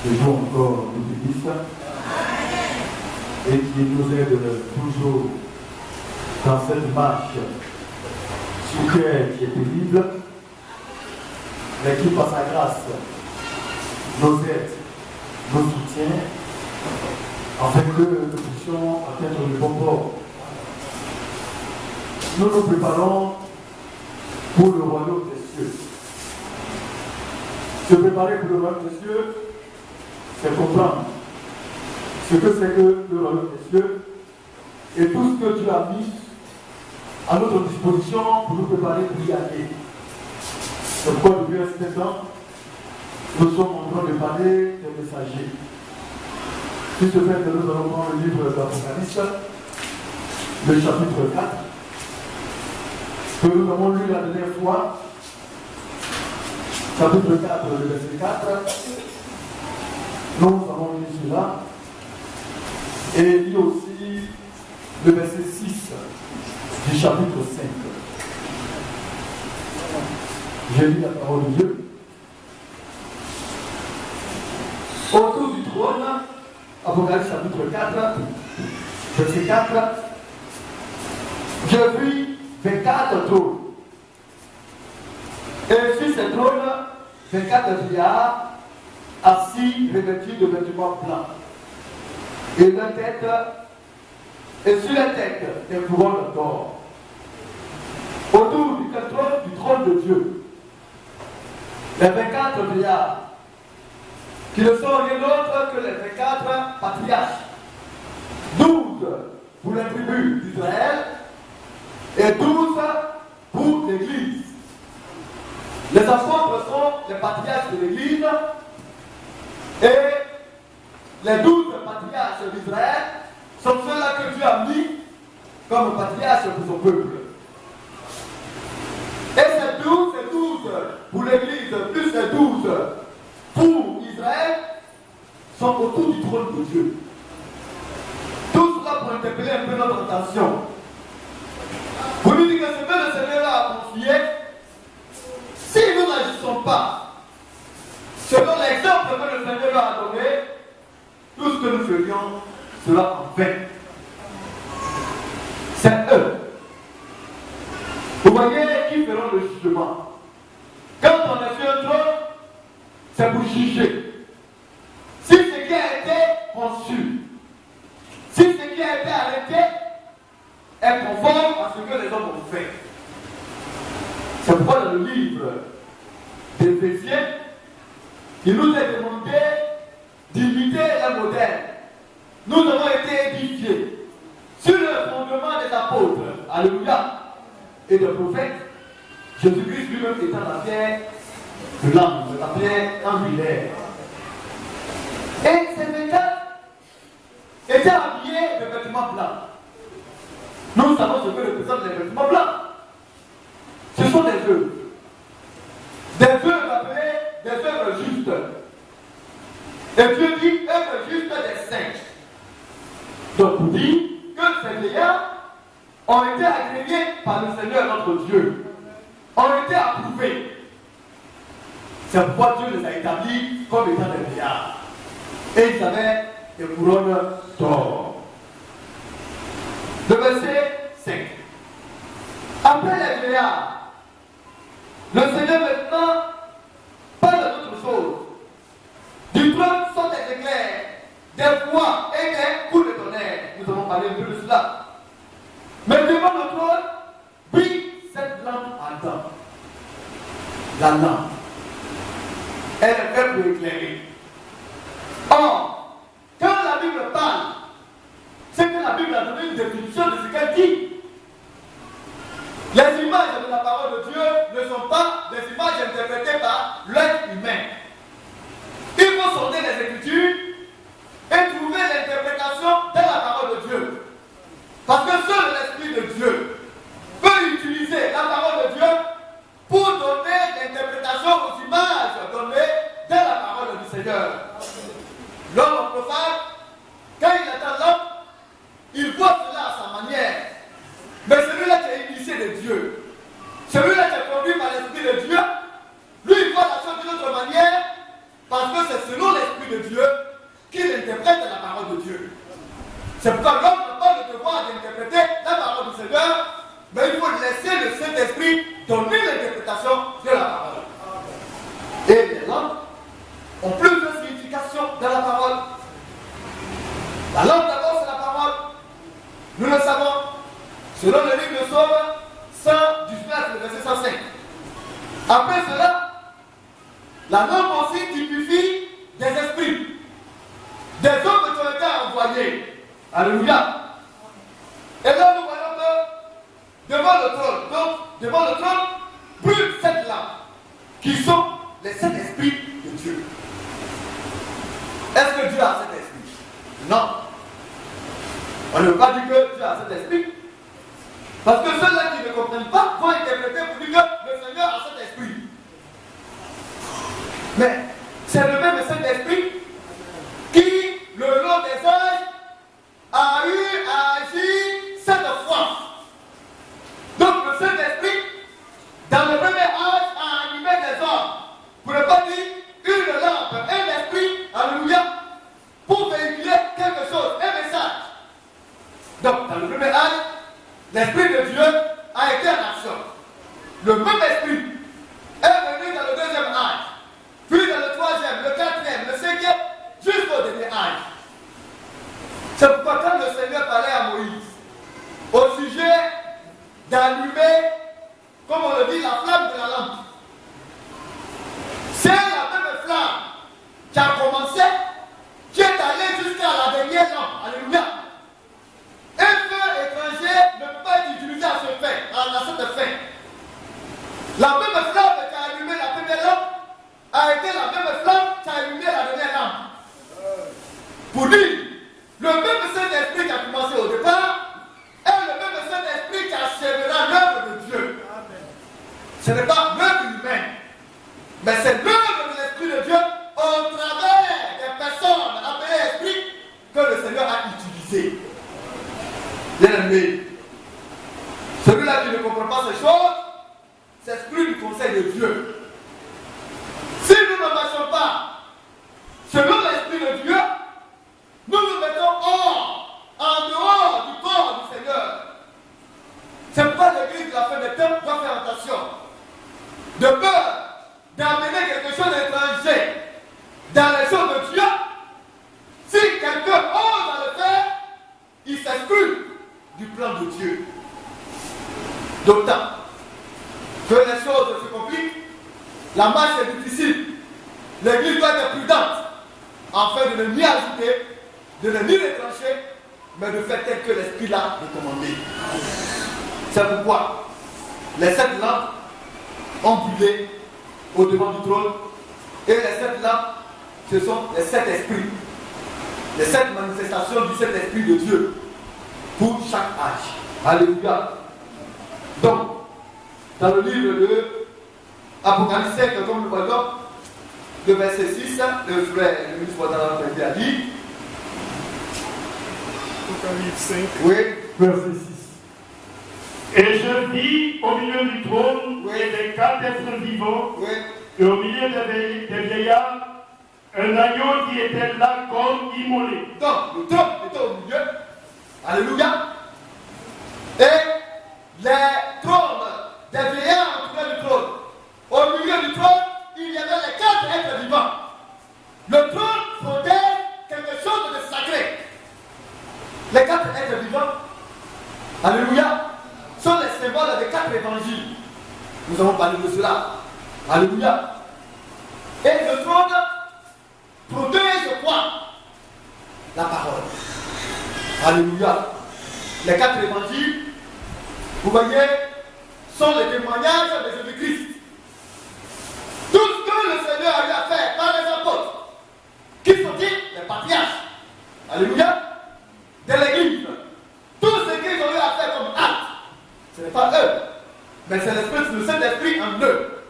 toujours encore l'utilise et qui nous aide toujours dans cette marche sur terre qui est pénible, mais qui par sa grâce nous aide, nous soutient, afin que nous puissions atteindre le bon port. Nous nous préparons pour le royaume des cieux. Se préparer pour le royaume des cieux, c'est comprendre ce que c'est que le royaume des cieux et tout ce que Dieu a mis à notre disposition pour nous préparer pour y aller. C'est pourquoi depuis un certain temps, nous sommes en train de parler des messagers. Sur ce fait que nous allons prendre le livre de l'Apocalypse, le chapitre 4, que nous avons lu la dernière fois, chapitre 4, le verset 4. Nous avons lu cela. Et il y a aussi le verset 6 du chapitre 5. J'ai lu la parole de Dieu. Autour du trône, Apocalypse chapitre 4, verset 4, je vis 24 trônes. Et sur ces trônes, 24 vieillards assis, revêtus de vêtements blancs. Et leur tête, et sur la tête, des couronnes d'or. Autour du trône de Dieu, les 24 vieillards, qui ne sont rien d'autre que les 24 patriarches, 12 pour les tribus d'Israël et 12 pour l'Église. Les apôtres sont les patriarches de l'Église et les 12 patriarches d'Israël sont ceux-là que Dieu a mis comme patriarches pour son peuple. Et ces 12 pour l'Église, plus ces 12 pour Israël, sont autour du trône de Dieu. Tout cela pour interpeller un peu notre attention. Pour nous dire que ce que le Seigneur a confié, si nous n'agissons pas selon l'exemple que le Seigneur a donné, tout ce que nous ferions sera en vain. C'est eux. Vous voyez qui feront le jugement. Quand on est sur un trône, c'est pour juger. Si ce qui a été conçu, si ce qui a été arrêté est conforme à ce que les hommes ont fait. C'est pourquoi dans le livre d'Éphésiens, il nous est demandé d'imiter un modèle. Nous avons été édifiés sur le fondement des apôtres, alléluia, et des prophètes. Jésus-Christ lui-même étant la pierre de l'âme, la pierre angulaire. Et ces vêtements étaient habillés de vêtements blancs. Nous savons ce que représentent les vêtements blancs. Ce sont des œuvres. Des œuvres appelées des œuvres justes. Et Dieu dit œuvres justes des saints. Donc vous dit que ces vieillards ont été agréés par le Seigneur notre Dieu. Ont été approuvés. C'est pourquoi Dieu les a établis comme étant des vieillards. Et ils avaient des couronnes d'or. Le verset 5. Après les vieillards, le Seigneur maintenant parle d'autre chose. Du trône sont des éclairs, des voix et des coups de tonnerre. Nous avons parlé un peu de cela. Mais devant le trône, brille cette lampe ardente. La lampe. Elle est faite pour éclairer. Or, quand la Bible parle, c'est que la Bible a donné une définition de ce qu'elle dit. Les images de la parole de Dieu ne sont pas des images interprétées par l'être humain. Il faut sonder les Écritures et trouver l'interprétation de la parole de Dieu. Parce que seul l'Esprit de Dieu peut utiliser la parole de Dieu pour donner l'interprétation aux images données de la parole du Seigneur. L'homme profane, quand il attend l'homme, il voit cela à sa manière. Mais celui-là qui est initié de Dieu, celui-là qui est conduit par l'Esprit de Dieu, lui il voit la chose d'une autre manière Parce que c'est selon l'Esprit de Dieu qu'il interprète la parole de Dieu. C'est pourquoi l'homme n'a pas le devoir d'interpréter la parole du Seigneur, mais il faut laisser le Saint-Esprit donner l'interprétation de la parole. Et les langues ont plusieurs significations dans la parole. La langue d'abord c'est la parole. Nous le savons. Selon le livre de Psaume 119, le verset 105. Après cela, la langue aussi typifie des esprits. Des hommes qui ont été envoyés. Alléluia. Et là nous voyons que devant le trône, brûlent 7 lampes qui sont les 7 esprits de Dieu. Est-ce que Dieu a 7 esprits? Non. On ne veut pas dire que Dieu a 7 esprits. Parce que ceux-là qui ne comprennent pas vont interpréter pour dire que le Seigneur a 7 esprits. Mais c'est le même Saint-Esprit qui, le long des âges, a eu à agir 7 fois. Donc le Saint-Esprit, dans le premier âge, a animé des hommes. Pour ne pas dire une lampe, un esprit, alléluia, pour véhiculer quelque chose, un message. Donc dans le premier âge, l'Esprit de Dieu a été en action. Le même esprit est venu dans le deuxième âge, puis dans le troisième, le quatrième, le cinquième, jusqu'au dernier âge. C'est pourquoi quand le Seigneur parlait à Moïse au sujet d'allumer, comme on le dit, la flamme de la lampe, c'est la même flamme qui a commencé, qui est allée jusqu'à la dernière lampe. Alléluia. Un feu étranger ne peut pas être utilisé à ce fait, à cette fin. La même flamme qui a allumé la première lampe a été la même flamme qui a allumé la dernière lampe. Pour dire, le même Saint-Esprit qui a commencé au départ est le même Saint-Esprit qui achèvera l'œuvre de Dieu. Ce n'est pas l'œuvre humaine, mais c'est l'œuvre de l'Esprit de Dieu au travers des personnes appelées esprits que le Seigneur a utilisées. Bien-aimé, celui-là qui ne comprend pas ces choses s'exclut du conseil de Dieu. Si nous ne marchons pas selon l'Esprit de Dieu, nous nous mettons en dehors du corps du Seigneur. C'est pourquoi l'Église de la fin des temps doit faire attention. De peur d'amener quelque chose d'étranger dans les choses de Dieu. Si quelqu'un ose à le faire, il s'exclut du plan de Dieu. D'autant que les choses se compliquent, la marche est difficile. L'Église doit être prudente afin de ne ni ajouter, de ne ni retrancher, mais de faire tel que l'Esprit l'a recommandé. C'est pourquoi les 7 lampes ont brûlé au devant du trône, et les 7 lampes, ce sont les 7 esprits, les 7 manifestations du Saint-Esprit de Dieu pour chaque âge. Alléluia. Donc, dans le livre de Apocalypse 5, comme nous voyons, le verset 6, le frère Louis Fodala a dit. Apocalypse 5. Oui, verset 6. Et je vis au milieu du trône et des 4 êtres vivants, et au milieu des vieillards, un agneau qui était là comme immolé. Donc, le trône était au milieu. Alléluia. Et les trônes des vieillards entouraient du trône. Au milieu du trône, il y avait les 4 êtres vivants. Le trône protège quelque chose de sacré. Les 4 êtres vivants, alléluia, sont les symboles des 4 évangiles. Nous avons parlé de cela. Alléluia. Et le trône protège quoi? La parole. Alléluia. Les 4 évangiles, vous voyez, sont les témoignages de Jésus-Christ. Tout ce que le Seigneur a eu à faire par les apôtres, qui sont-ils? Les patriarches. Alléluia. De l'Église. Tout ce qu'ils ont eu à faire comme acte, ce n'est pas eux, mais c'est l'Esprit, le Saint-Esprit en eux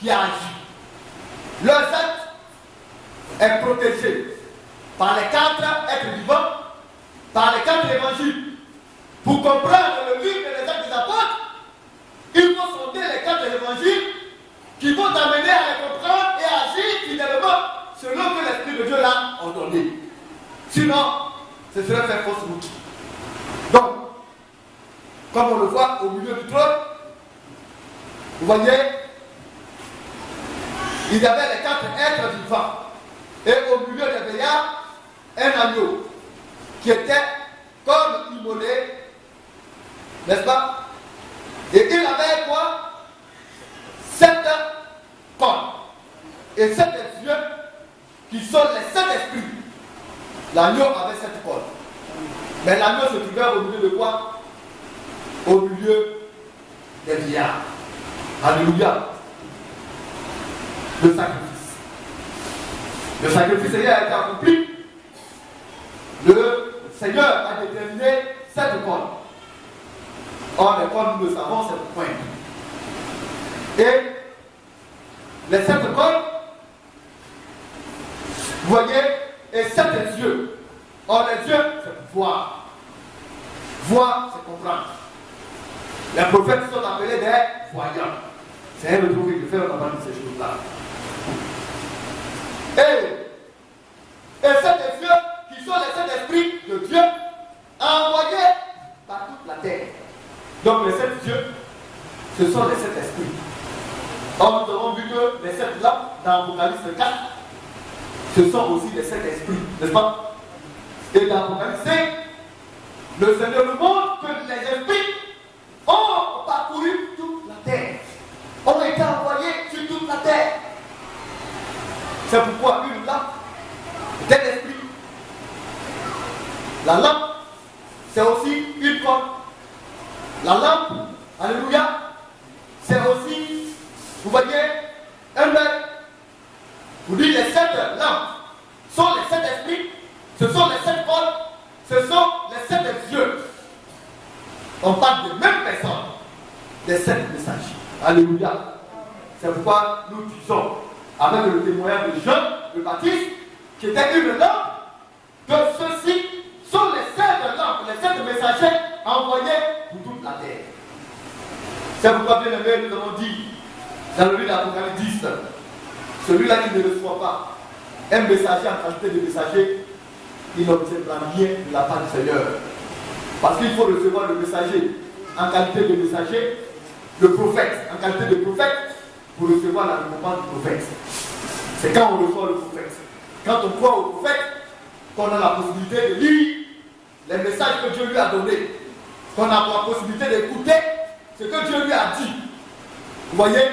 qui a agi. Leur acte est protégé par les 4 êtres vivants, par les 4 évangiles. Pour comprendre le livre des actes des apôtres, il faut sonder les 4 évangiles qui vont t'amener à les comprendre et à agir fidèlement selon que l'Esprit de Dieu l'a ordonné. Sinon, ce serait faire fausse route. Donc, comme on le voit au milieu du trône, vous voyez, il y avait les 4 êtres vivants. Et au milieu des veillards, un agneau qui était comme immolé, n'est-ce pas? Et il avait quoi? 7 cornes. Et 7 yeux qui sont les 7 esprits. L'agneau avait 7 cornes. Mais l'agneau se trouvait au milieu de quoi? Au milieu des veillards. Alléluia. Le sacrifice. Le sacrifice a été accompli. Le Seigneur a déterminé 7 cornes. Or, les cornes, nous le savons, c'est le point. Et les 7 cornes, vous voyez, et 7 yeux. Or, les yeux, c'est voir. Voir, c'est comprendre. Les prophètes sont appelés des voyants. C'est un autre qui fait, on a parlé de ces choses-là. Et 7 yeux, qui sont les 7 esprits de Dieu, envoyés par toute la terre. Donc les 7 yeux, ce sont les 7 esprits. Or, nous avons vu que les 7 lampes dans Apocalypse 4, ce sont aussi les 7 esprits, n'est-ce pas? Et dans Apocalypse 5, le Seigneur nous montre que les esprits ont parcouru toute la terre, ont été envoyés sur toute la terre. C'est pourquoi une lampe est un esprit. La lampe, c'est aussi une corde. La lampe, alléluia, c'est aussi, vous voyez, un œil. Vous dites les 7 lampes sont les 7 esprits, ce sont les 7 cordes, ce sont les 7 yeux. On parle de même personne, des 7 messagers. Alléluia. C'est pourquoi nous disons, avec le témoignage de Jean le Baptiste, qui était une lampe, que ceux-ci sont les 7 lampes, les 7 messagers envoyés pour toute la terre. C'est pourquoi, bien aimé, nous avons dit, dans le livre d'Apocalypse 10, celui-là qui ne reçoit pas un messager en qualité de messager, il n'obtiendra rien de la part du Seigneur. Parce qu'il faut recevoir le messager en qualité de messager, le prophète en qualité de prophète, pour recevoir la récompense du prophète. C'est quand on reçoit le prophète. Quand on croit au prophète, qu'on a la possibilité de lire les messages que Dieu lui a donnés, qu'on a la possibilité d'écouter ce que Dieu lui a dit. Vous voyez,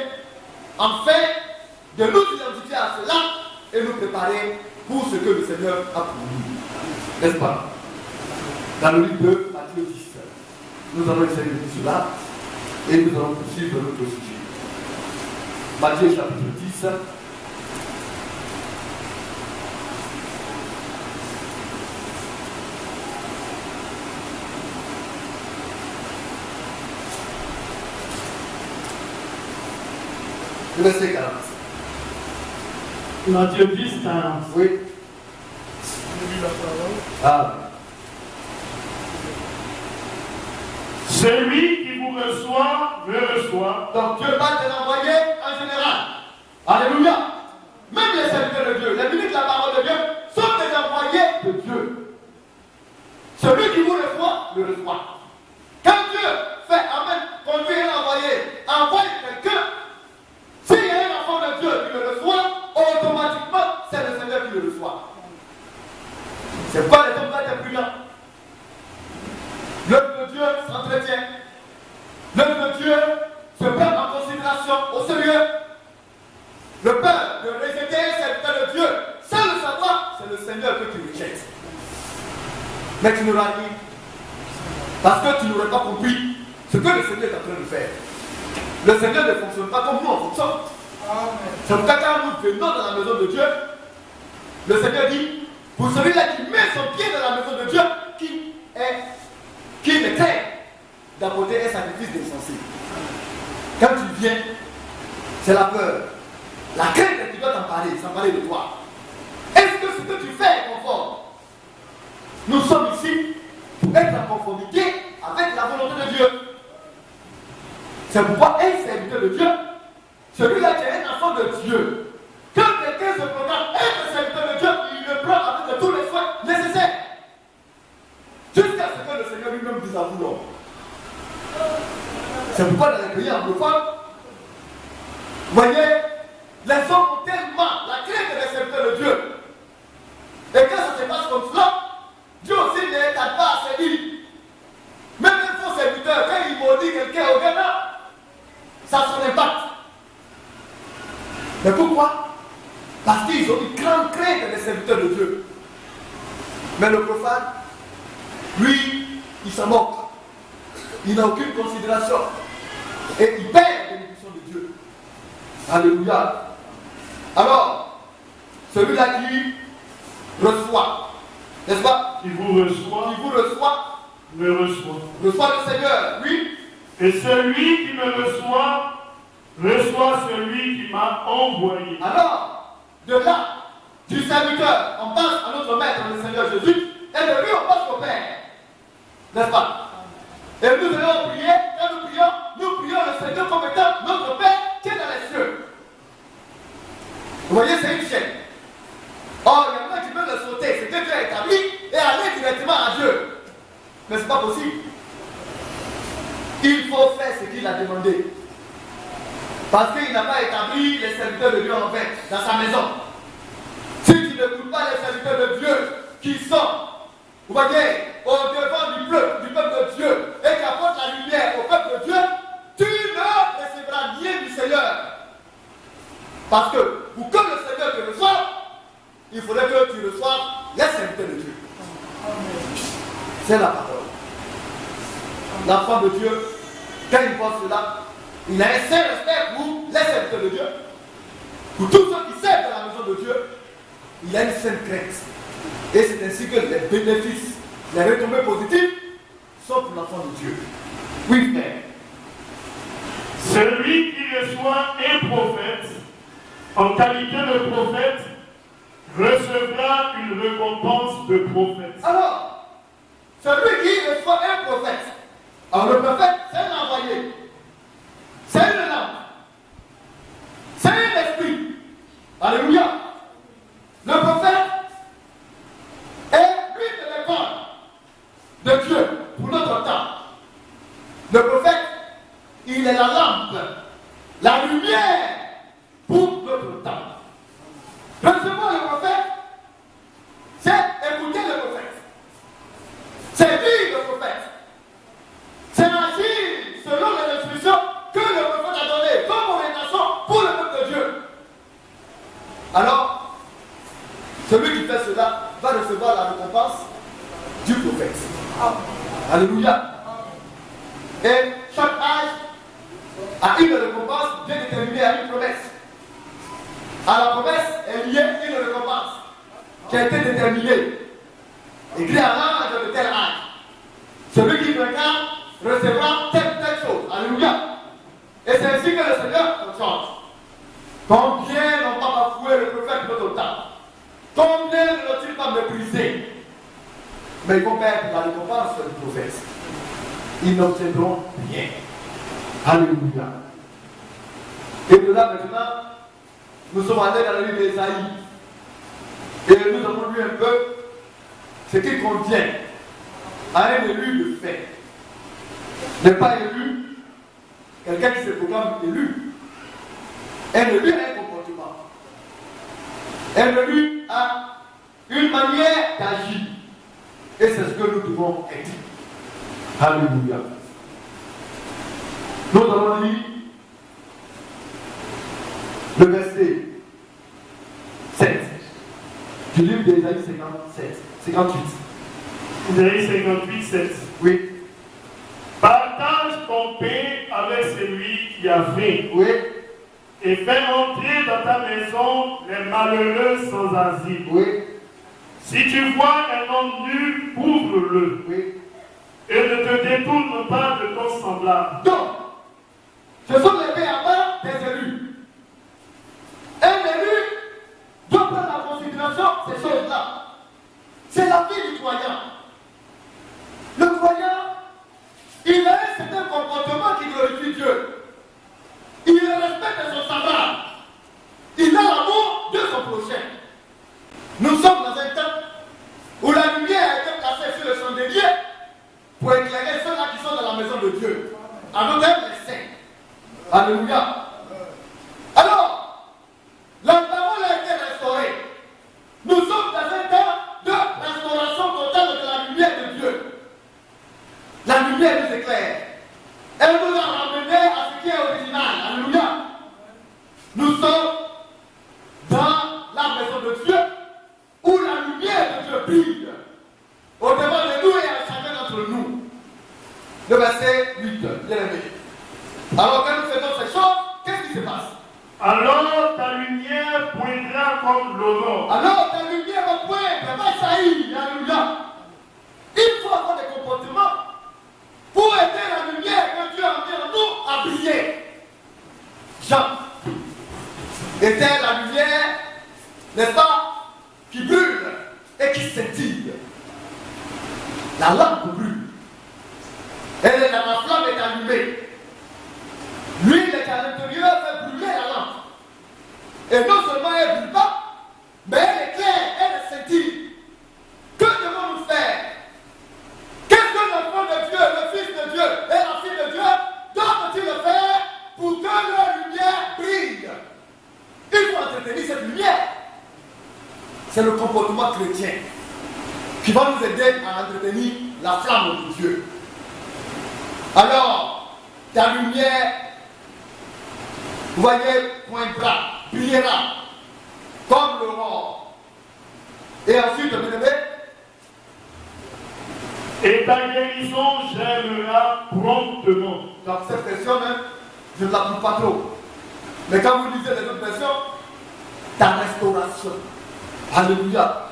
afin de nous identifier à cela et nous préparer pour ce que le Seigneur a promis. N'est-ce pas? Dans le livre de Matthieu 10, nous allons essayer de dire cela et nous allons poursuivre notre sujet. Matthieu chapitre 10. Le verset 40. Matthieu 10, 40. Oui. Ah. Celui qui vous reçoit, me reçoit. Donc Dieu va te l'envoyer en général. Alléluia. Même les serviteurs de Dieu, les ministres de la parole de Dieu, sont des envoyés de Dieu. Celui qui vous reçoit, le reçoit. Quand Dieu fait Amen, conduit un envoyé, envoie quelqu'un, s'il y a un enfant de Dieu qui le reçoit, automatiquement, c'est le Seigneur qui le reçoit. C'est pas les hommes qui sont prudents. L'œuvre de Dieu s'entretient. L'œuvre de Dieu se prend en considération au sérieux. Le peur de rejeter un serviteur de Dieu, sans le savoir, c'est le Seigneur que tu rejettes. Mais tu n'auras rien. Parce que tu n'aurais pas compris ce que le Seigneur est en train de faire. Le Seigneur ne fonctionne pas comme nous en fonctionne. C'est pourquoi quand nous venons dans la maison de Dieu, le Seigneur dit, pour celui-là qui met son pied dans la maison de Dieu, qui ne craint d'apporter un sacrifice d'insensé. Quand tu viens, c'est la peur. La crainte qui doit s'emparer de toi. Est-ce que ce que tu fais est conforme? Nous sommes ici pour être en conformité avec la volonté de Dieu. C'est pourquoi un serviteur de Dieu, celui-là qui est un enfant de Dieu, quand quelqu'un se proclame être C'est pourquoi dans les pays anglophones, vous voyez, les hommes ont tellement la crainte des serviteurs de Dieu. Et quand ça se passe comme cela, Dieu aussi ne les garde pas à ses vies. Même un faux serviteur, quand il maudit quelqu'un au Ghana, ça a son impact. Mais pourquoi? Parce qu'ils ont une grande crainte des serviteurs de Dieu. Mais le profane, lui, il s'en moque. Il n'a aucune considération. Et il perd la bénédiction de Dieu. Alléluia. Alors, celui-là qui reçoit, n'est-ce pas? Qui vous reçoit, me reçoit le Seigneur, oui. Et celui qui me reçoit celui qui m'a envoyé. Alors, de là, du serviteur, on passe à notre maître, le Seigneur Jésus, et de lui, on passe au Père. N'est-ce pas? Et nous allons prier, quand nous prions le Seigneur comme étant notre Père qui est dans les cieux. Vous voyez, c'est une chaîne. Or, il y en a qui veulent le sauter, c'est que Dieu a établi, et aller directement à Dieu. Mais ce n'est pas possible. Il faut faire ce qu'il a demandé. Parce qu'il n'a pas établi les serviteurs de Dieu en fait, dans sa maison. Si tu n'écoutes pas les serviteurs de Dieu qui sont, vous voyez, au devant du peuple de Dieu, et qui apportent la lumière au peuple de Dieu, tu ne recevras rien du Seigneur. Parce que pour que le Seigneur te reçoive, il faudrait que tu reçoives les serviteurs de Dieu. C'est la parole. L'enfant de Dieu, quand il voit cela, il a un saint respect pour les serviteurs de Dieu. Pour tous ceux qui servent dans la maison de Dieu, il a une sainte crainte. Et c'est ainsi que les bénéfices, les retombées positives sont pour l'enfant de Dieu. Oui, frère. Celui qui reçoit un prophète en qualité de prophète recevra une récompense de prophète. Alors, celui qui reçoit un prophète, alors le prophète, c'est un envoyé. C'est une lampe. C'est un esprit. Alléluia. Le prophète est l'huile de l'école de Dieu pour notre temps. Le prophète, il est la lampe, la lumière pour notre temps. Recevoir le prophète, c'est écouter le prophète. C'est lire le prophète. C'est agir selon les instructions que le prophète a données comme orientation pour le peuple de Dieu. Alors, celui qui fait cela va recevoir la récompense du prophète. Alléluia. Et chaque âge a une récompense bien déterminée à une promesse. À la promesse est liée une récompense qui a été déterminée. Écrit à l'âge de tel âge. Celui qui regarde recevra telle chose. Alléluia. Et c'est ainsi que le Seigneur change. Combien n'ont pas bafoué le prophète de notre temps? Combien ne l'ont-ils pas méprisé? Mais ils vont perdre la récompense du prophète. Ils n'obtiendront rien. Alléluia. Et de là maintenant, nous sommes allés dans le livre d'Ésaïe. Et nous avons lu un peu ce qui convient à un élu de fait. N'est pas élu, quelqu'un qui se proclame élu. Un élu a un comportement. Un élu a une manière d'agir. Et c'est ce que nous devons être. Alléluia. Nous allons lire le verset 7 du livre d'Ésaïe 58. Ésaïe 58, 7. Oui. Partage ton pain avec celui qui a faim. Oui. Et fais entrer dans ta maison les malheureux sans asile. Oui. Si tu vois un homme nu, couvre-le. Oui. Et ne te détourne pas de ton semblable. Donc, ce sont les béabas des élus. Un élu doit prendre en considération ces choses-là. C'est la vie du croyant. Le croyant, il a un certain comportement qui glorifie Dieu. Il respecte son semblable. Il a l'amour de son prochain. Nous sommes dans un temps où la lumière a été placée sur le chandelier pour éclairer ceux-là qui sont dans la maison de Dieu. À notre verset. Alléluia. Alors, la parole a été restaurée. Nous sommes dans un temps de restauration totale de la lumière de Dieu. La lumière nous éclaire. Elle nous a ramenés à ce qui est original. Alléluia. Nous sommes dans la maison de Dieu où la lumière de Dieu brille au-devant de nous et à chacun d'entre nous. Le verset 8, bien aimé. Alors quand nous faisons ces choses, qu'est-ce qui se passe? Alors ta lumière poindra comme l'aurore. Alors ta lumière va poindre, va jaillir. Alléluia. Il faut avoir des comportements pour aider la lumière que Dieu a mis en nous à briller. Jean était la lumière, n'est-ce pas, qui brûle et qui scintille. La lampe brûle. La flamme est allumée. L'huile est à l'intérieur, fait brûler la lampe. Et non seulement elle ne brûle pas, mais elle est claire, elle scintille. Que devons-nous faire? Qu'est-ce que l'enfant de Dieu, le Fils de Dieu et la fille de Dieu doivent-ils faire pour que leur lumière brille? Il faut entretenir cette lumière. C'est le comportement chrétien qui va nous aider à entretenir la flamme de Dieu. Alors, ta lumière, vous voyez, pointera, brillera, comme l'aurore. Et ensuite, bien aimé, et ta guérison germera promptement. dans cette version, même, je ne l'applique pas trop. Mais quand vous lisez les autres versions, ta restauration. Alléluia.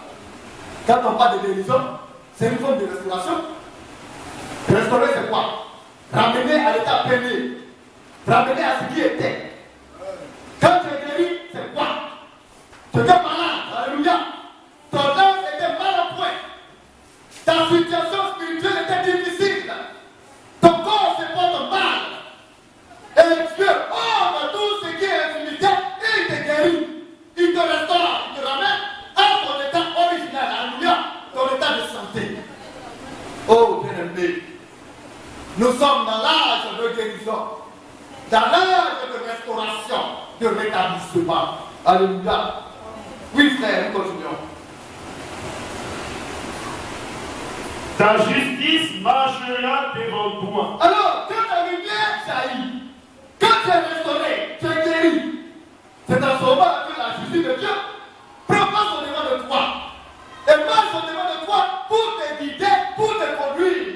Quand on parle de guérison, c'est une forme de restauration. Restaurer, c'est quoi? Ramener à l'état premier. Ramener à ce qui était. Quand tu es guéri, c'est quoi? Tu étais malade. Alléluia. Ton âme était mal en point. Ta situation spirituelle était difficile. Ton corps se porte mal. Et Dieu ouvre tout ce qui est infinité et il te guérit. Il te restaure, il te ramène à ton état original. Alléluia. Ton état de santé. Oh, bien-aimé. Nous sommes dans l'âge de guérison, dans l'âge de restauration, de rétablissement. Alléluia. Oui, frère, nous continuons. Ta justice marchera devant toi. Alors, quand ta lumière jaillit, quand tu es restauré, tu es guéri, c'est dans ce moment que la justice de Dieu propose au-devant de toi et marche au-devant de toi pour te guider, pour te conduire.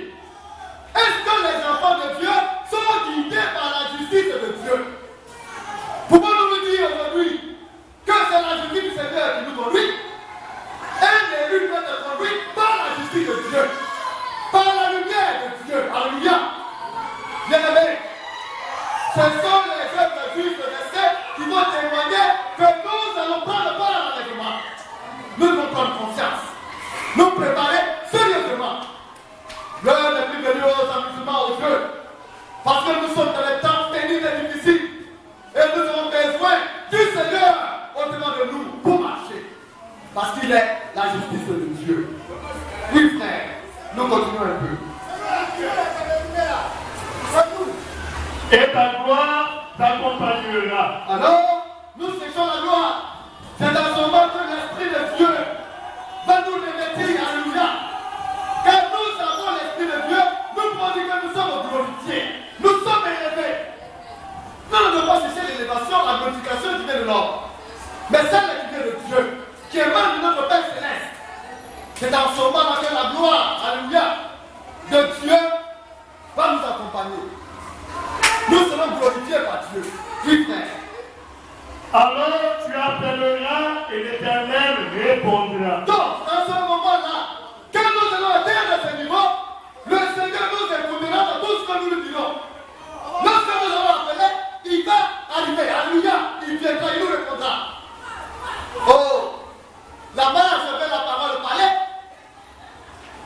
Est-ce que les enfants de Dieu sont guidés par la justice de Dieu? Pouvons-nous nous dire aujourd'hui que c'est la justice du Seigneur qui nous conduit? Un élu peut être conduit par la justice de Dieu, par la lumière de Dieu. Alléluia. Bien-aimé, ce sont les œuvres juifs de l'essai qui vont témoigner que nous allons prendre part à l'enlèvement. Nous devons prendre conscience, nous préparer sérieusement. L'heure n'est plus venue aux amusements, aux jeux, parce que nous sommes dans les temps pénibles et difficiles. Et nous avons besoin du Seigneur au-devant de nous pour marcher. Parce qu'il est la justice de Dieu. Oui, frère, nous continuons un peu. Et ta gloire t'accompagnera. Alors, nous cherchons la gloire. C'est dans ce moment que l'Esprit de Dieu va nous revêtir. Alléluia. Quand nous avons l'Esprit de Dieu, nous pouvons dire que nous sommes glorifiés. Nous sommes élevés. Nous ne devons pas chercher l'élévation, la glorification qui vient de l'homme. Mais celle qui vient de Dieu, qui émane de notre Père Céleste. C'est dans ce moment que la gloire, alléluia, de Dieu va nous accompagner. Nous serons glorifiés par Dieu. Oui, frère. Alors tu appelleras et l'Éternel répondra. Donc, dans ce moment-là, quand nous allons atteindre ce niveau, le Seigneur nous écoutera dans tout ce que nous lui dirons. Lorsque nous allons appeler, il va arriver. Alléluia. Il viendra, il nous répondra. Oh, la marche vers la parole au palais,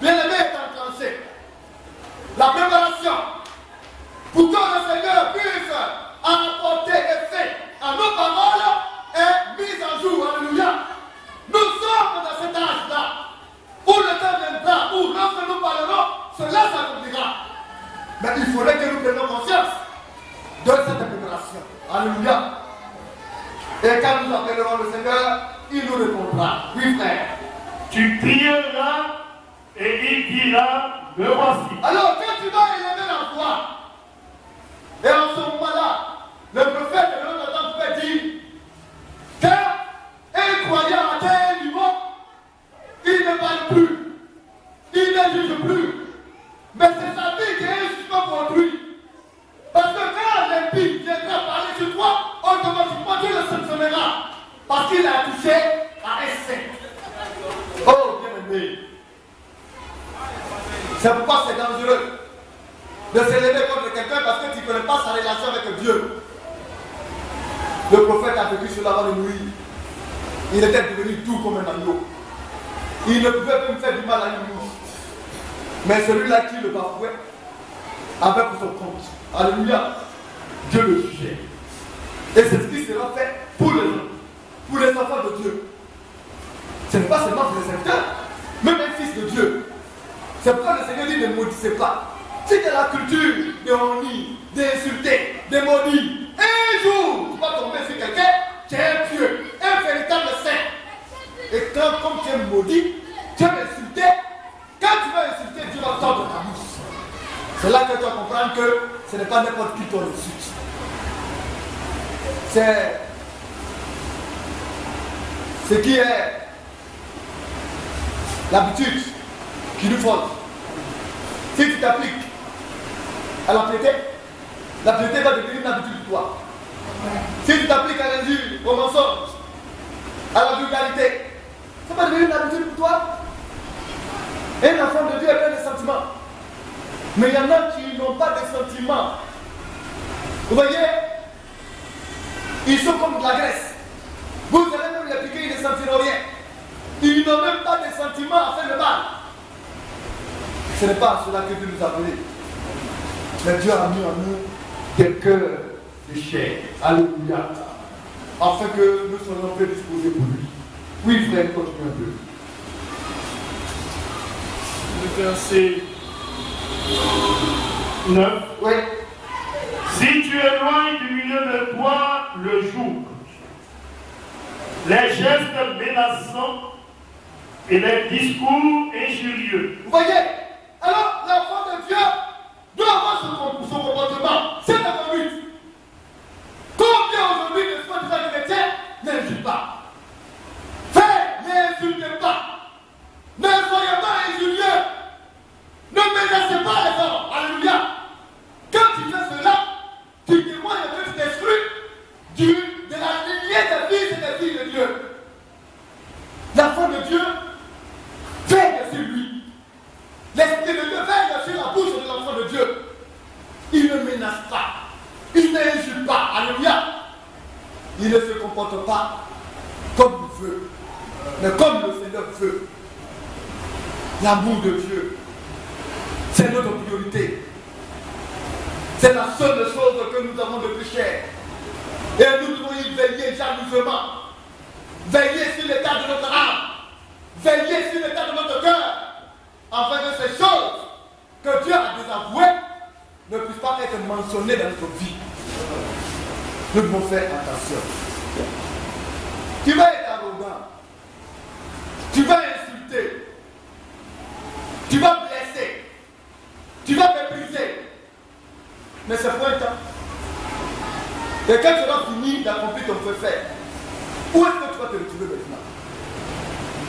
bien-aimé, est enclenchée. La préparation pour que le Seigneur puisse apporter effet à nos paroles est mise en jour. Alléluia. Nous sommes dans cet âge-là où le temps viendra, où lorsque nous parlerons, cela s'accomplira. Mais il faudrait que nous prenions conscience de cette préparation. Alléluia. Et quand nous appellerons le Seigneur, il nous répondra. Oui, frère. Tu crieras et il dira, me voici. Alors, quand tu vas élever la voix, et en ce moment-là, le prophète de l'autre temps pouvait dire qu'un croyant à tel niveau, il ne parle plus, il ne juge plus, mais c'est sa vie qui est jugement pour lui. Parce que quand l'impie viendra parler sur toi, automatiquement tu le sanctionnera. Parce qu'il a touché à un saint. Oh, bien aimé. C'est pourquoi c'est dangereux de s'élever contre quelqu'un parce que tu ne connais pas sa relation avec Dieu. Le prophète a vécu sur l'avant de Moïse. Il était devenu tout comme un agneau. Il ne pouvait plus faire du mal à une mouche. Mais celui-là qui le bafouait avait pour son compte. Alléluia. Dieu le jugeait. Et c'est ce qui sera fait pour les hommes, pour les enfants de Dieu. Ce n'est pas seulement pour les serviteurs, même un fils de Dieu. C'est pourquoi le Seigneur dit ne maudissez pas. Si tu as la culture de honnie, d'insulter, de maudire, un jour tu vas tomber sur quelqu'un qui est un Dieu, un véritable saint. Et quand, comme tu es maudit, tu vas insulter. Quand tu vas insulter, Dieu va tordre ta bouche. C'est là que tu vas comprendre que ce n'est pas n'importe qui ton insulte. C'est ce qui est l'habitude qui nous force. Si tu t'appliques à la piété va devenir une habitude pour toi. Si tu t'appliques à l'injure, au mensonge, à la vulgarité, ça va devenir une habitude pour toi. Et un enfant de Dieu est plein de sentiments. Mais il y en a qui n'ont pas de sentiments. Vous voyez, ils sont comme de la graisse. Vous allez même les piquer, ils ne sentiront rien. Ils n'ont même pas de sentiments à faire le mal. Ce n'est pas à cela que Dieu nous a appelés. Mais Dieu a mis en nous des cœurs de chair. Alléluia. Afin que nous soyons prédisposés pour lui. Oui, frère, continue un peu. Le verset 9. Oui. Si tu éloignes du milieu de toi le jour, les gestes menaçants et les discours injurieux. Vous voyez? Alors, l'enfant de Dieu doit avoir son comportement, cette conduite. Combien aujourd'hui de soi-disant chrétiens n'insultent pas? N'insultez pas. Ne soyez pas injurieux. Ne menacez pas les hommes. Alléluia. Quand tu fais cela, tu témoignes que tu t'exclus de la lignée des fils et des filles de Dieu. L'enfant de Dieu veille sur lui. L'esprit de Dieu veille sur la bouche de l'enfant de Dieu. Il ne menace pas. Il n'injulte pas. Alléluia. Il ne se comporte pas comme il veut, mais comme le Seigneur veut. L'amour de Dieu, c'est notre priorité. C'est la seule chose que nous avons de plus cher. Et nous devons y veiller jalousement. Veiller sur l'état de notre âme. Veiller sur l'état de notre cœur. Afin que ces choses que Dieu a désavouées ne puissent pas être mentionnées dans notre vie. Nous devons faire attention. Tu vas être arrogant. Tu vas insulter. Tu vas blesser. Tu vas mépriser. Mais c'est pour un temps. Et quand tu auras fini d'accomplir ton feu faire, où est-ce que tu vas te retrouver maintenant?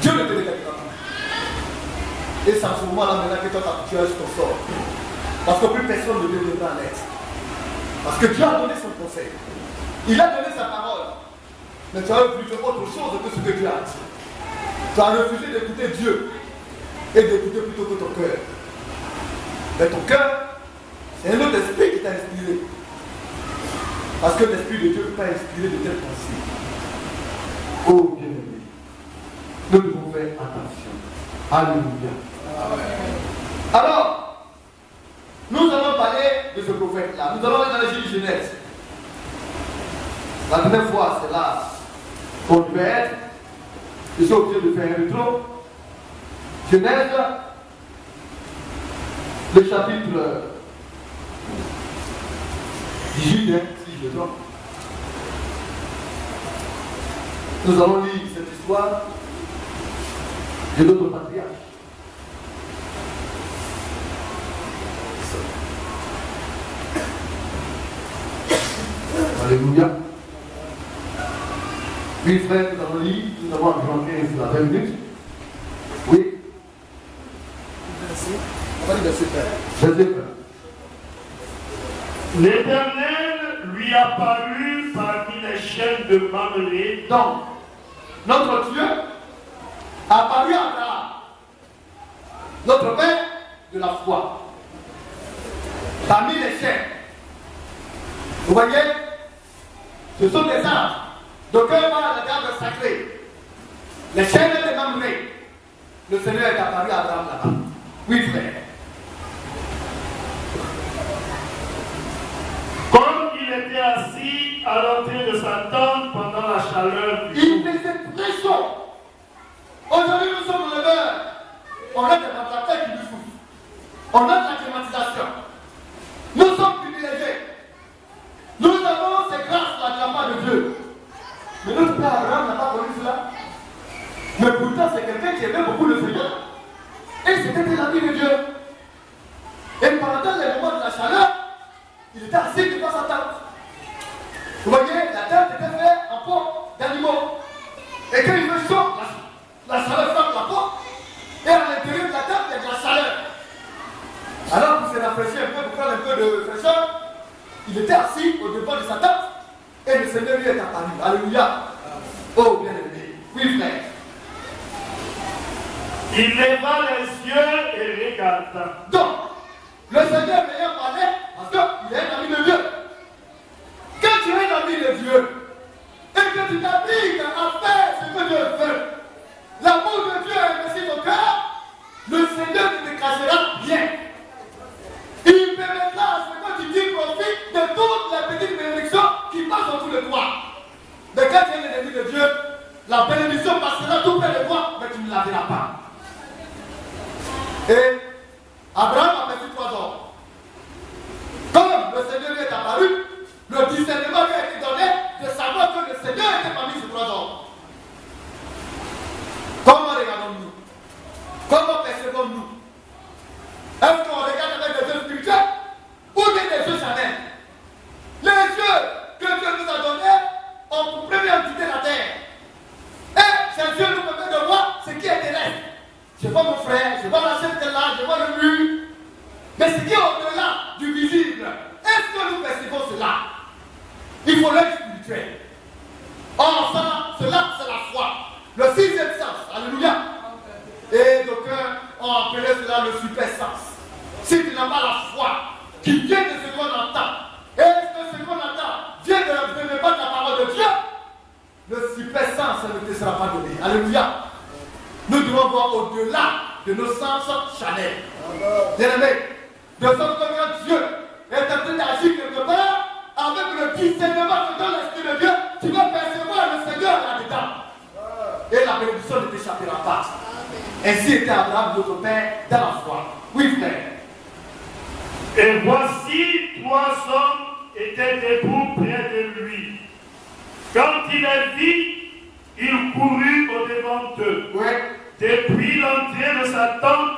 Dieu ne te regardera pas. Et c'est en ce moment-là maintenant que toi tu as ton sort. Parce que plus personne ne deviendra en être. Parce que Dieu a donné son conseil. Il a donné sa parole. Mais tu as refusé autre chose que ce que Dieu a dit. Tu as refusé d'écouter Dieu et d'écouter plutôt que ton cœur. Mais ton cœur, c'est un autre esprit qui t'a inspiré. Parce que l'esprit de Dieu t'a inspiré de telles pensées. Oh bien-aimé, nous devons faire attention. Alléluia. Alors, nous allons parler de ce prophète-là. Nous allons aller dans le livre de Genèse. La dernière fois, c'est là qu'on devait être. Je suis obligé de faire un retour. Genèse, le chapitre 18, si je me trompe. Nous allons lire cette histoire de notre patriarche. Alléluia. Oui, frère, nous allons lire, nous avons environ 15 à 20 minutes. Oui. Verset 1. L'Éternel lui apparut parmi les chaînes de Mamré. Donc, notre Dieu apparut à Abraham, notre père de la foi, parmi les chaînes. Vous voyez, ce sont des arbres. Donc, un voit les arbres sacrés, les chaînes de Mamré. Le Seigneur est apparu à Abraham là-bas. Oui, frère. Comme il était assis à l'entrée de sa tente pendant la chaleur du jour. Il faisait très chaud. Aujourd'hui, nous sommes au leveur. On a des ventilateurs qui nous souffrent. On a de la climatisation. Nous sommes privilégiés. Nous avons ces grâces-là de la part de Dieu. Mais notre père Abraham n'a pas connu cela. Mais pourtant, c'est quelqu'un qui aimait beaucoup le Seigneur. Et c'était la vie de Dieu. Et pendant les moments de la chaleur, il était assis devant sa tente. Vous voyez, la tente était faite en peau d'animaux. Et quand il fait chaud, la chaleur frappe la peau. Et à l'intérieur de la tente, il y a de la chaleur. Alors, pour se rafraîchir un peu, pour prendre un peu de fraîcheur, il était assis au devant de sa tente. Et le Seigneur lui est apparu. Alléluia. Oh, bien aimé. Oui, frère. Il leva les yeux et regarda. Donc, le Seigneur m'ayant parlé, parce qu'il est un ami de Dieu. Quand tu es un ami de Dieu, et que tu t'appliques à faire ce que Dieu veut, l'amour de Dieu a investi ton cœur, le Seigneur te décrachera bien. Il permettra à ce que tu tires profit de toutes les petites bénédictions qui passent autour de toi. Mais quand tu es un ennemi de Dieu, la bénédiction passera tout près de toi, mais tu ne la verras pas. Et Abraham a perçu 3 hommes. Comme le Seigneur lui est apparu, le discernement lui a été donné de savoir que le Seigneur était parmi ces 3 hommes. Comment regardons-nous? Comment percevons-nous? Est-ce qu'on regarde avec des yeux spirituels ou des yeux charnels? Les yeux que Dieu nous a donnés ont pour première entité la terre. Et ces yeux nous permettent de voir ce qui est terrestre. Je vois mon frère, je vois la chaise qui est là, je vois le mur. Mais ce qui est au-delà du visible, est-ce que nous percevons cela? Il faut l'œil spirituel. Or, cela, c'est la foi. Le 6e sens. Alléluia. Et d'aucuns ont appelé cela le super sens. Si tu n'as pas la foi qui vient de ce qu'on entend, et que ce qu'on entend vient de la parole de Dieu, le super sens ne te sera pas donné. Alléluia. Nous devons voir au-delà de nos sens charnels. Bien-aimés, de sorte que quand Dieu est en train d'agir quelque part, avec le discernement que donne l'Esprit de Dieu, tu vas percevoir le Seigneur là-dedans. Et la bénédiction ne t'échappera pas. Ainsi était Abraham, notre père, dans la foi. Oui, frère. Et voici 3 hommes étaient debout près de lui. Quand il les vit, il courut au-devant d'eux, depuis l'entrée de sa tente,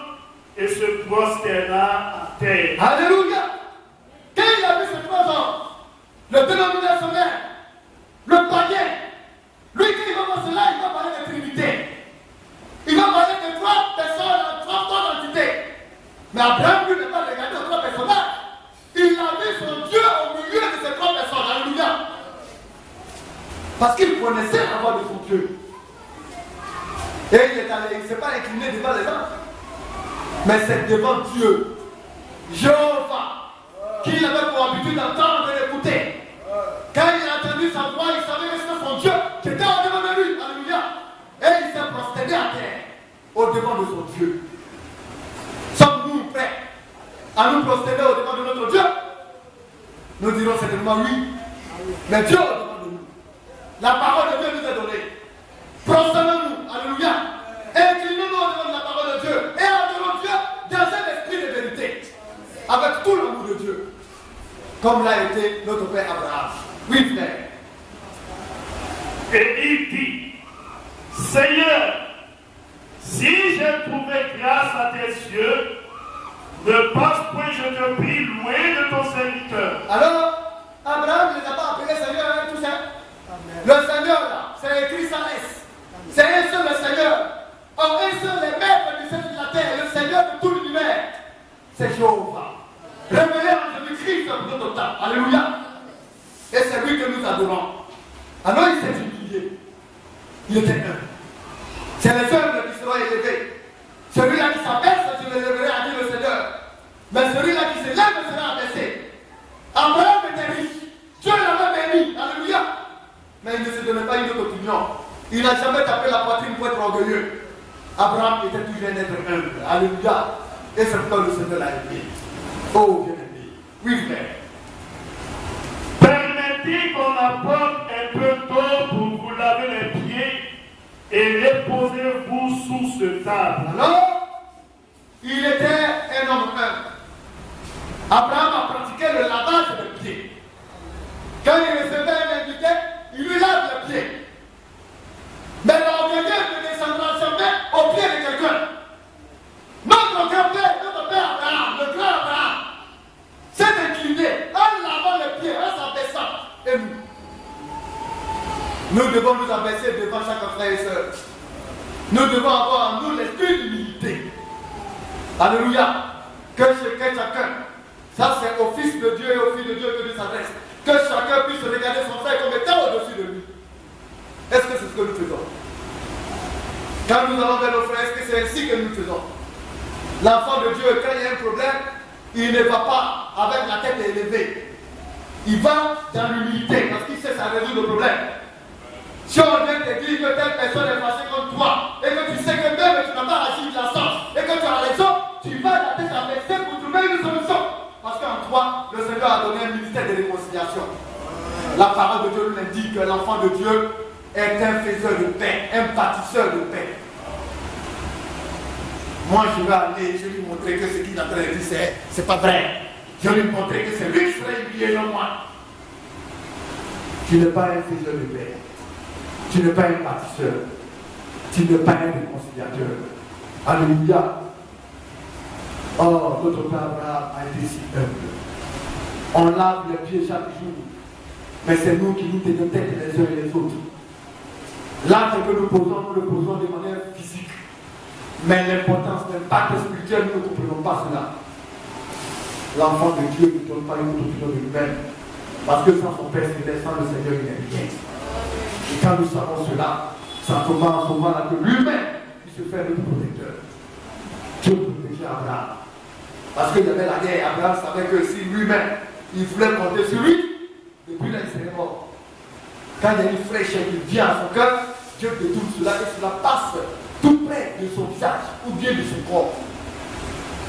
et se prosterna à terre. Alléluia! Quand il a vu ces 3 hommes, le dénominationnaire, le païen, lui qui va voir cela, il va parler de Trinité. Il va parler de 3 personnes, 3 entités. Mais Abraham, lui, n'a pas regardé aux 3 personnages. Il a vu son Dieu au milieu de ces 3 personnes. Alléluia! Parce qu'il connaissait la voix de son Dieu. Et il ne s'est pas incliné devant les hommes. Mais c'est devant Dieu, Jéhovah, qu'il avait pour habitude d'entendre et d'écouter. Quand il a entendu sa voix, il savait que c'était son Dieu qui était au devant de lui. Alléluia. Et il s'est prosterné à terre, au devant de son Dieu. Sommes-nous prêts à nous prosterner au devant de notre Dieu? Nous dirons certainement oui. Mais Dieu au devant de nous. La parole de Dieu nous est donnée. Prosternons-nous. Alléluia. Inclinons-nous au devant de la parole de Dieu. Et adorons Dieu dans un esprit de vérité. Avec tout l'amour de Dieu. Comme l'a été notre père Abraham. Oui, frère. Et il dit, Seigneur, si j'ai trouvé grâce à tes yeux, ne passe point, je te prie, loin de ton serviteur. Alors, Abraham ne les a pas appelés Seigneur, hein, tout ça. Le Seigneur, là, c'est écrit sans S. C'est un seul le Seigneur. Or, un seul les maîtres du ciel et de la terre, le Seigneur de tout l'univers. C'est Jéhovah. Révélé en Jésus-Christ pour notre temps. Alléluia. Et c'est lui que nous adorons. Alors, il s'est humilié. Il était un. C'est les œuvres qui seront élevés. Celui-là qui s'abaisse, je l'élèverai, a dit le Seigneur. Mais celui-là qui se lève sera abaissé. Abraham était riche. Dieu l'avait béni. Alléluia. Mais il ne se donnait pas une autre opinion. Il n'a jamais tapé la poitrine pour être orgueilleux. Abraham était toujours un être humble. Alléluia. Et c'est pourquoi le Seigneur l'a aimé. Oh, bien-aimé. Oui, frère. Permettez qu'on apporte un peu d'eau pour vous laver les pieds et les posez-vous sous ce table. Alors, il était un homme humble. Abraham a pratiqué le lavage des pieds. Quand il recevait un invité, il lui lave les pieds. Mais l'orgueilleux ne descendra jamais au pied de quelqu'un. Notre grand-père, notre père Abraham, le grand Abraham, s'est incliné en lavant les pieds, en s'abaissant. Et nous devons nous abaisser devant chaque frère et soeur. Nous devons avoir en nous l'esprit d'humilité. Alléluia. Que chacun, ça c'est au Fils de Dieu et au Fils de Dieu que Dieu s'adresse. Que chacun puisse regarder son frère comme étant au-dessus de lui. Est-ce que c'est ce que nous faisons? Quand nous allons vers nos frères, est-ce que c'est ainsi que nous faisons? L'enfant de Dieu, quand il y a un problème, il ne va pas avec la tête élevée. Il va dans l'humilité parce qu'il sait ça résoudre le problème. Si on vient te dire que telle personne est fâchée contre toi et que tu sais que même tu n'as pas agi de la sorte et que tu as raison, tu vas la tête abaissée pour trouver une solution. Parce qu'en toi, le Seigneur a donné un ministère de réconciliation. La parole de Dieu nous indique que l'enfant de Dieu est un faiseur de paix, un bâtisseur de paix. Moi, je vais aller, je vais lui montrer que ce qu'il est en train de dire, c'est pas vrai. Je vais lui montrer que c'est lui qui sera humilié, non moi. Tu n'es pas un faiseur de paix. Tu n'es pas un bâtisseur. Tu n'es pas un réconciliateur. Alléluia. Oh, notre Père Abraham a été si humble. On lave les pieds chaque jour. Mais c'est nous qui nous tenons tête les uns et les autres. L'acte que nous posons de manière physique. Mais l'importance, l'impact spirituel, nous ne comprenons pas cela. L'enfant de Dieu ne donne pas une autre opinion de lui-même. Parce que sans son Père céleste, sans le Seigneur, il n'est rien. Et quand nous savons cela, ça commence au moment là que lui-même, il se fait notre protecteur. Dieu protégeait Abraham. Parce qu'il y avait la guerre. Abraham savait que si lui-même, il voulait compter sur lui, depuis là, il serait mort. Quand il y a une fraîcheur qui vient à son cœur, Dieu détourne cela et cela passe tout près de son visage ou bien de son corps.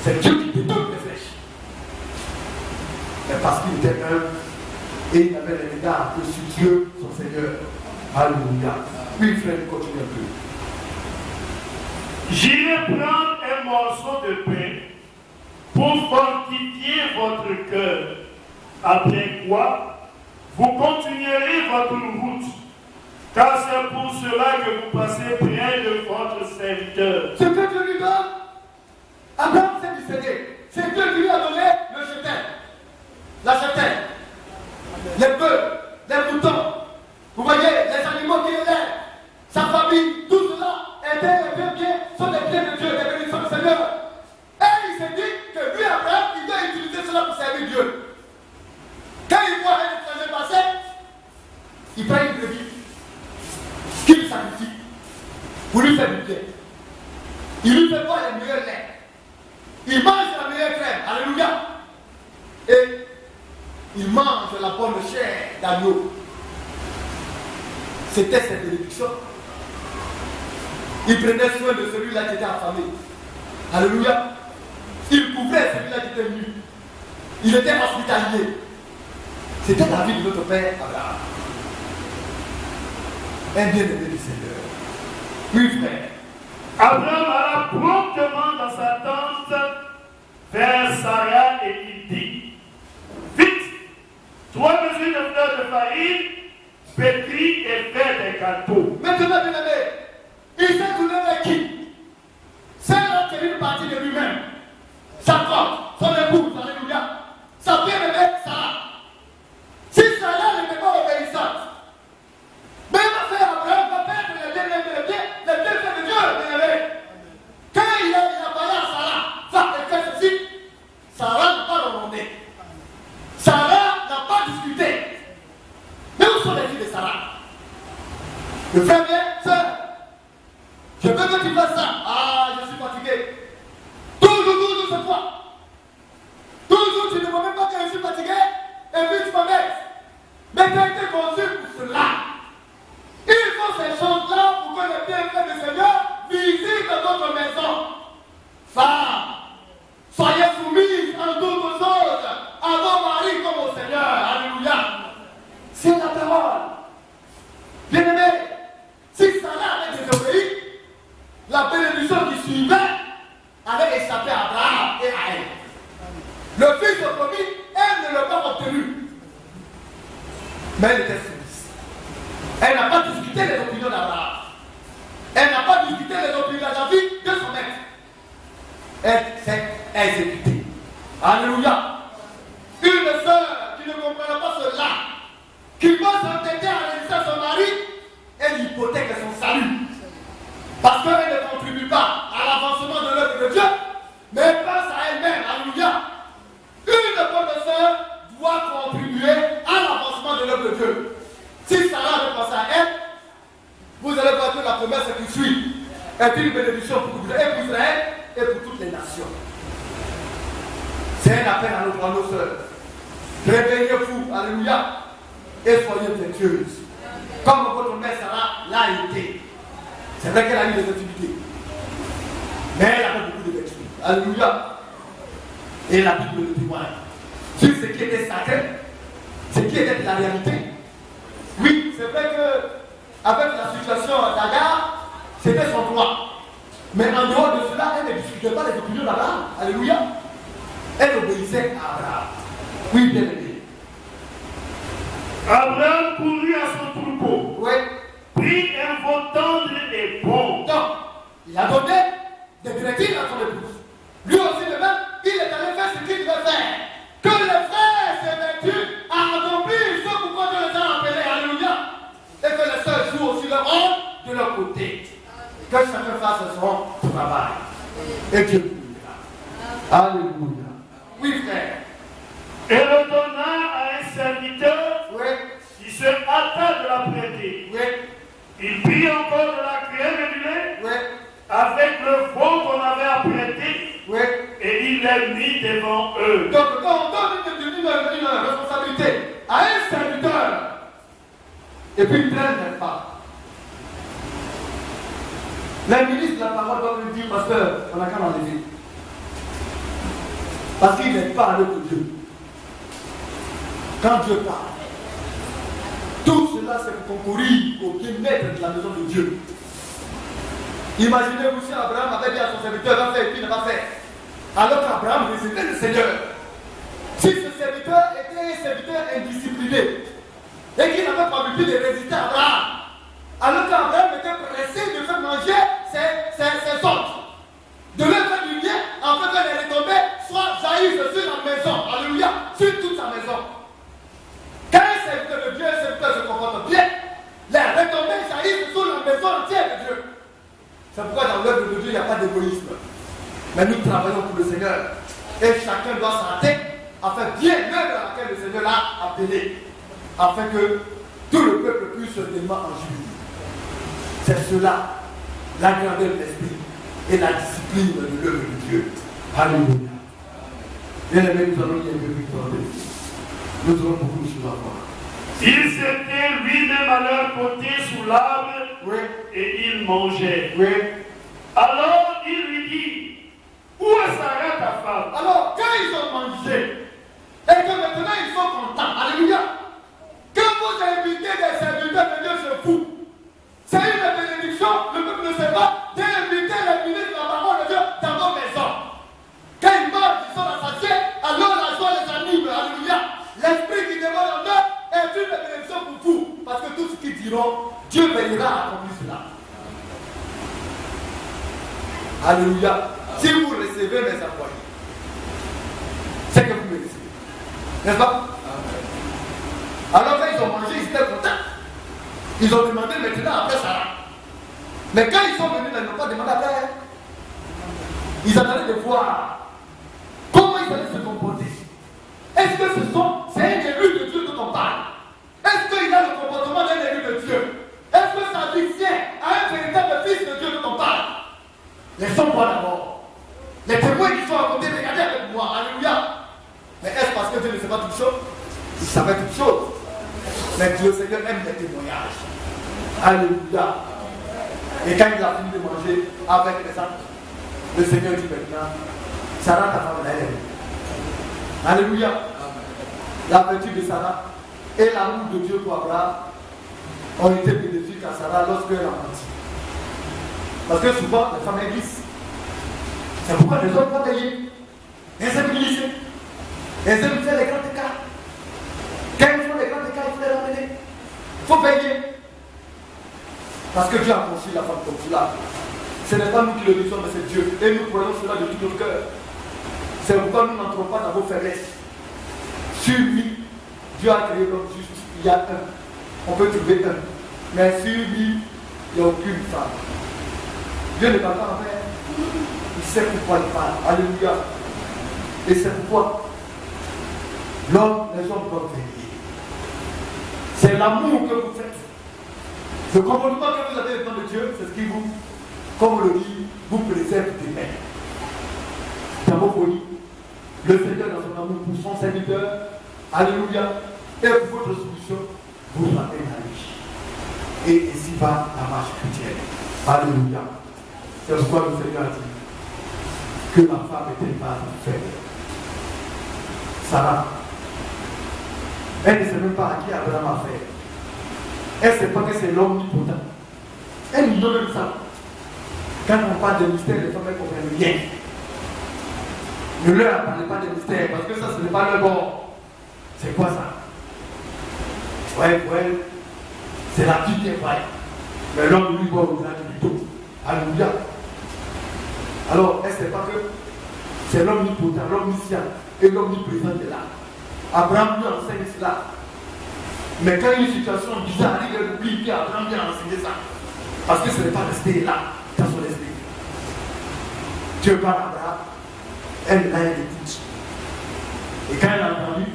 C'est Dieu qui détourne les flèches. Mais parce qu'il était humble et il avait les regards que sur Dieu, son Seigneur. Alléluia. Oui, frère, continue un peu. J'irai prendre un morceau de pain pour fortifier votre cœur. Après quoi, vous continuerez votre route. Car c'est pour cela que vous passez près de votre serviteur. Ce que Dieu lui donne, Abraham s'est discerné. C'est Dieu qui lui a donné le cheptel, la cheptel, les bœufs, les moutons. Vous voyez, les animaux qui élèvent, sa famille, tout cela était bien, sont des biens de Dieu, des bénédictions du Seigneur. Et il s'est dit que lui, Abraham, il doit utiliser cela pour servir Dieu. Quand il voit un étranger passer, il prend une brebis qu'il sacrifie pour lui faire du bien. Il lui fait boire les meilleurs laits. Il mange la meilleure crème. Alléluia. Et il mange la bonne chair d'agneau. C'était cette bénédiction. Il prenait soin de celui-là qui était affamé. Alléluia. Il couvrait celui-là qui était nu. Il était hospitalier. C'était la vie de notre père Abraham. Un bien-aimé du Seigneur. Oui, frère. Abraham alla promptement dans sa tente vers Sarah et il dit: Vite, 3 mesures de fleurs de farine, pétris et fais des gâteaux. Maintenant, bien-aimé, lui-même, Jacob, son épouse, alléluia, sa bien-aimée Sarah. Si Sarah n'était pas obéissante, même faire Abraham va perdre les bienfaits de Dieu, bien-aimé. Quand il a parlé à Sarah, va faire ceci, Sarah n'a pas demandé. Sarah n'a pas discuté. Mais où sont les filles de Sarah? Le frère bien, sœur, je veux que tu fasses ça. Ah, je suis fatigué. Toujours, c'est toi. Toujours, tu ne vois même pas que je suis fatigué. Et puis tu m'embêtes. Mais tu as été conçu pour cela. Il faut ces choses-là pour que le bienfait du Seigneur visite votre maison. Femme, soyez soumises en toutes choses à vos maris comme au Seigneur. Alléluia. C'est la parole. Bien-aimé, si Sarah avait désobéi, la bénédiction qui suivait allait échapper à Abraham et à elle. Le fils de promis, elle ne l'a pas obtenu. Mais elle était soumise. Elle n'a pas discuté les opinions d'Abraham. Elle n'a pas discuté les opinions de la vie de son maître. Elle s'est exécutée. Alléluia. Une sœur qui ne comprendra pas cela, qui va s'entêter à résister à son mari, elle hypothèque son salut. Parce qu'elle ne contribue pas à l'avancement de l'œuvre de Dieu, mais elle pense à elle-même. Alléluia. Une bonne sœur doit contribuer à l'avancement de l'œuvre de Dieu. Si Sarah veut penser à elle, vous allez voir que la promesse qui suit est une bénédiction pour Israël et pour toutes les nations. C'est un appel à nos sœurs. Réveillez-vous, alléluia, et soyez vertueuses. Comme votre mère Sarah l'a été. C'est vrai qu'elle a eu des activités, mais elle a beaucoup de vertus. Alléluia. Et la Bible le témoigne. Sur ce qui était sacré, ce qui était la réalité. Oui, c'est vrai qu'avec la situation d'Agar, c'était son droit. Mais en dehors de cela, elle ne discutait pas des opinions d'Abraham. Alléluia. Elle obéissait à Abraham. Oui, bien aimé. Abraham courut à son troupeau. Oui. Prit un veau tendre et bon. Donc, il a donné des directives à son épouse. Lui aussi, le même, il est allé faire ce qu'il devait faire. Que les frères s'aient vêtus à accomplir ce pourquoi Dieu les a appelés. Alléluia. Et que les sœurs jouent aussi leur rôle de leur côté. Que chacun fasse son travail. Et Dieu vous dira. Alléluia. Oui, frère. Et le donna à un serviteur, Oui. qui se hâta de la prêter. Oui. Il prit encore de la crème et du lait, Oui. avec le veau qu'on avait apprêté, Oui. et il les mit devant eux. Donc, quand on donne une responsabilité à un serviteur, et puis il traîne pas. Les ministres de la parole doivent lui dire, pasteur, on a qu'à l'enlever. Parce qu'il n'est pas avec Dieu. Quand Dieu parle, tout cela c'est pour concourir au bien-être de la maison de Dieu. Imaginez-vous si Abraham avait dit à son serviteur, va faire et puis il n'a pas fait. Alors qu'Abraham résidait le Seigneur. Si ce serviteur était un serviteur indiscipliné et qu'il n'avait pas pu de résister à Abraham, alors qu'Abraham était pressé de faire manger ses hôtes, de leur faire du bien, afin que les retombées soient jaillies sur la maison. Alléluia, sur toute sa maison. Quand un serviteur de Dieu, un serviteur se comporte bien, les retombées jaillissent sur la maison entière de Dieu. C'est pourquoi dans l'œuvre de Dieu, il n'y a pas d'égoïsme. Mais nous travaillons pour le Seigneur. Et chacun doit s'arrêter afin bien l'œuvre à laquelle le Seigneur l'a appelé. Afin que tout le peuple puisse se démarrer en jubilé. C'est cela, la grandeur de l'esprit et la discipline de l'œuvre de Dieu. Alléluia. Bien aimé, nous allons y aller victoire de Dieu. Nous aurons beaucoup de choses à voir. Il s'était lui-même à leur côté sous l'arbre, Oui. et il mangeait. Oui. Alors il lui dit, où est Sarah ta femme? Alors, quand ils ont mangé, et que maintenant ils sont contents, alléluia, quand vous invitez des serviteurs de Dieu chez vous, c'est une bénédiction, le peuple ne sait pas, d'inviter les ministres de la parole de Dieu dans vos maisons. Quand ils mangent, ils sont rassasiés, alors la joie les anime, alléluia. L'esprit qui dévore en eux est une bénédiction pour vous, parce que tout ce qu'ils diront, Dieu veillera à accomplir cela. Alléluia. Si vous recevez mes employés. C'est que vous me recevez. N'est-ce pas? Alors quand ils ont mangé, ils étaient contents. Ils ont demandé maintenant après Sarah. Mais quand ils sont venus, ils n'ont pas demandé après. Ils attendaient de voir comment ils allaient se comporter. Est-ce que c'est un élu de Dieu dont on parle? Est-ce qu'il a le comportement d'un élu de Dieu? Est-ce que ça lui tient à un véritable fils de Dieu dont on parle? Laissons-moi d'abord. Les témoins qui sont à côté, regardez avec moi. Alléluia. Mais est-ce parce que Dieu ne sait pas toutes choses? Il savait toutes choses. Mais Dieu, Seigneur, aime les témoignages. Alléluia. Et quand il a fini de manger avec les autres, le Seigneur dit maintenant, Sarah, ta femme, elle est. Alléluia. La vertu de Sarah et l'amour de Dieu pour Abraham ont été bénéfiques à Sarah lorsqu'elle a menti. Parce que souvent, les femmes glissent. C'est pourquoi les hommes vont payer. Elles aiment glisser. Elles aiment faire les grands écarts. Quand ils font les grands écarts, il faut les ramener. Il faut payer. Parce que Dieu a conçu la femme comme cela. Ce n'est pas nous qui le disons, mais c'est Dieu. Et nous prenons cela de tout notre cœur. C'est pourquoi nous n'entrons pas dans vos faiblesses. Sur lui, Dieu a créé l'homme juste. Il y a un. On peut trouver un. Mais sur lui, il n'y a aucune femme. Dieu ne parle pas en fait. Il sait pourquoi il parle. Alléluia. Et c'est pourquoi l'homme, les hommes doivent veiller. C'est l'amour que vous faites. Le comportement que vous avez devant de Dieu, c'est ce qui vous, comme on le dit, vous préserve des mains. Dans vos folies, le Seigneur dans son amour pour son serviteur, alléluia, et pour votre solution, vous ramène à lui. Et ici va la marche chrétienne. Alléluia. C'est pourquoi le Seigneur a dit que la femme était pas faible. Sarah, elle ne sait même pas à qui Abraham a fait. Elle ne sait pas que c'est l'omnipotent. Elle ignore même ça. Quand on parle de mystère, les femmes ne comprennent rien. Ne leur parlez pas de mystère, parce que ça, ce n'est pas le bon. C'est quoi ça? Ouais, c'est la petite qui est vraie. Mais l'homme lui voit au visage du tout. Alléluia. Alors, elle ne sait pas que c'est l'omnipotent, l'omniscient et l'omniprésent qui est là. Abraham lui enseigne cela. Mais quand une situation bizarre arrive, elle oublie qu'Abraham vient enseigner ça. Parce que ce n'est pas resté là, dans son esprit. Dieu parle à Abraham, elle l'a écoute. Et quand elle a entendu,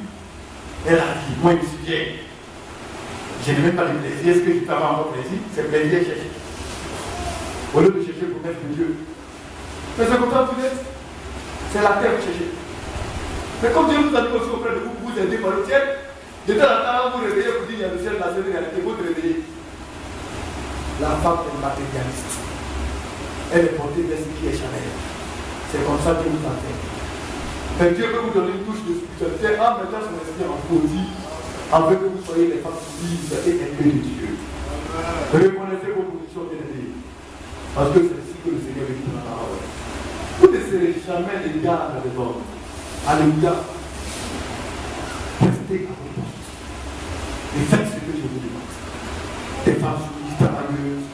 elle a dit, moi je suis vieille. Je n'ai même pas de plaisir. Est-ce que je peux avoir encore plaisir? C'est plaisir chercher. Au lieu de chercher pour mettre de Dieu. Mais c'est comme ça que vous êtes. C'est la terre que vous cherchez. Mais comme Dieu vous a dit aussi auprès de vous, vous aidez par le ciel. De temps en temps, vous réveillez pour dire il y a le ciel, la réalité, vous réveillez. La femme est matérialiste. Elle est portée vers ce qui est charnel. C'est comme ça que vous a fait. Mais Dieu peut vous donner une touche de spiritualité en mettant son esprit en maudit, afin que vous soyez les femmes vives et aimées de Dieu. Reconnaissez vos positions bien-aimées. Parce que c'est ainsi que le Seigneur est dit dans la parole. Vous ne serez jamais les gars des hommes. Alléluia. Restez à votre poste. Et faites ce que je vous demande. Des femmes soumises, travailleuses,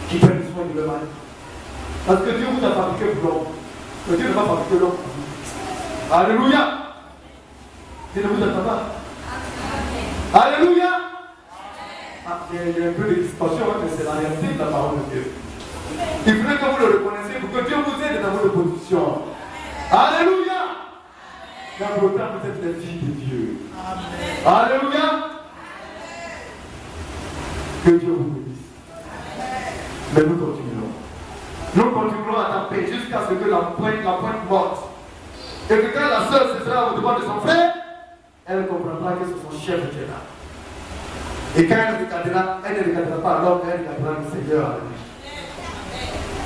qui prennent soin de leur mari. Parce que Dieu vous a fabriqué pour l'homme. Mais Dieu ne va fabriquer l'homme pour vous. Alléluia. Dieu ne vous attend pas. Alléluia. Ah, il y a un peu de distorsion, mais c'est la réalité de la parole de Dieu. Il faudrait que vous le reconnaissiez pour que Dieu vous aide dans votre position. Alléluia. Dans vos temps, vous êtes les filles de Dieu. Amen. Alléluia. Que Dieu vous bénisse. Mais nous continuerons. Nous continuerons à taper jusqu'à ce que la pointe morte. Et que quand la sœur se sera au devant de son frère, elle comprendra que c'est son chef qui est là. Et quand elle ne regardera pas l'homme, elle regardera le Seigneur avec lui.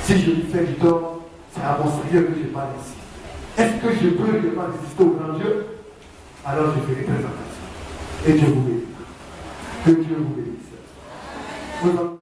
Si je lui fais du tort, c'est à mon Seigneur que je parle ici. Est-ce que je peux réellement résister au grand Dieu? Alors je ferai très attention. Et Dieu vous bénisse. Que Dieu vous bénisse.